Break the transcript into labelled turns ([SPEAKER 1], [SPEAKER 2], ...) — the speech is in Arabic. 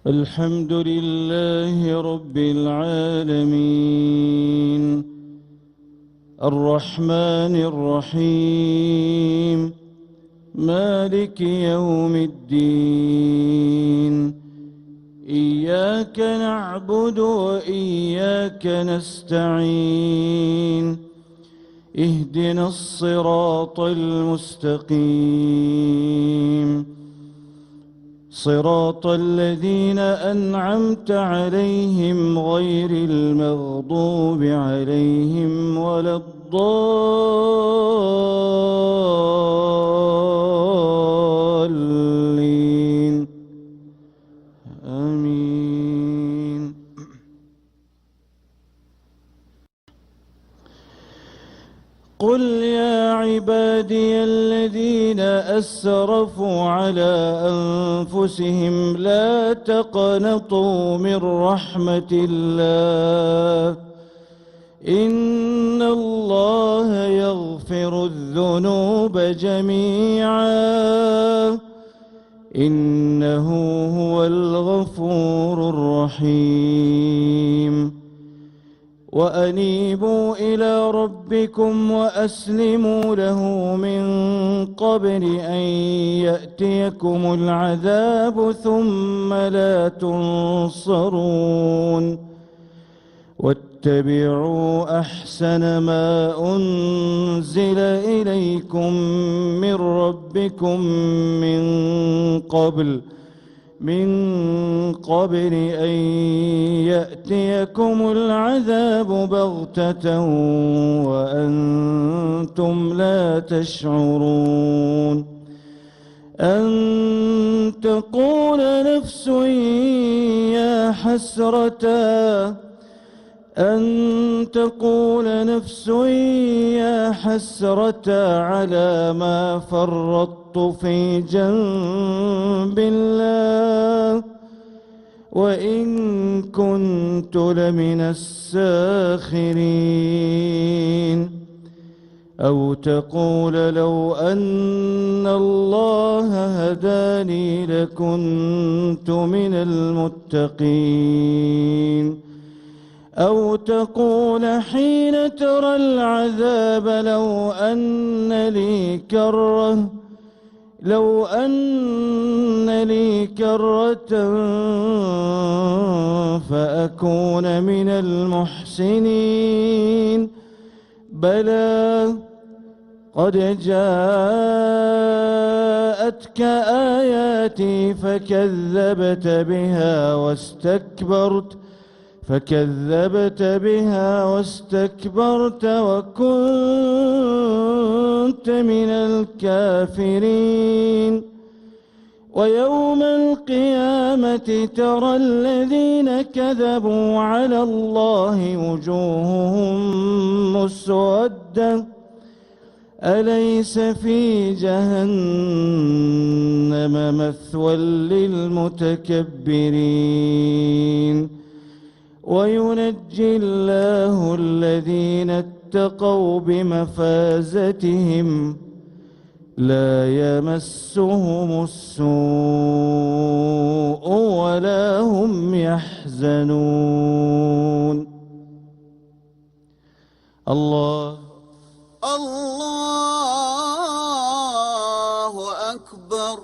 [SPEAKER 1] الحمد لله رب العالمين الرحمن الرحيم مالك يوم الدين إياك نعبد وإياك نستعين اهدنا الصراط المستقيم صراط الذين أنعمت عليهم غير المغضوب عليهم ولا الضالين آمين. قل يا عبادي الذين أسرفوا على أنفسهم لا تقنطوا من رحمة الله إن الله يغفر الذنوب جميعا إنه هو الغفور الرحيم وأنيبوا إلى ربكم وأسلموا له من قبل أن يأتيكم العذاب ثم لا تنصرون واتبعوا أحسن ما أنزل إليكم من ربكم من قبل أن يأتيكم العذاب بغتة وأنتم لا تشعرون أن تقول نفس يا حسرة على ما فرطت في جنب الله وإن كنت لمن الساخرين أو تقول لو أن الله هداني لكنت من المتقين أو تقول حين ترى العذاب لو أن لي كرة فأكون من المحسنين بلى قد جاءتك آياتي فكذبت بها واستكبرت وكنت من الكافرين ويوم القيامة ترى الذين كذبوا على الله وجوههم مسودة أليس في جهنم مثوى للمتكبرين وينجي الله الذين اتقوا بمفازتهم لا يمسهم السوء ولا هم يحزنون. الله
[SPEAKER 2] الله أكبر.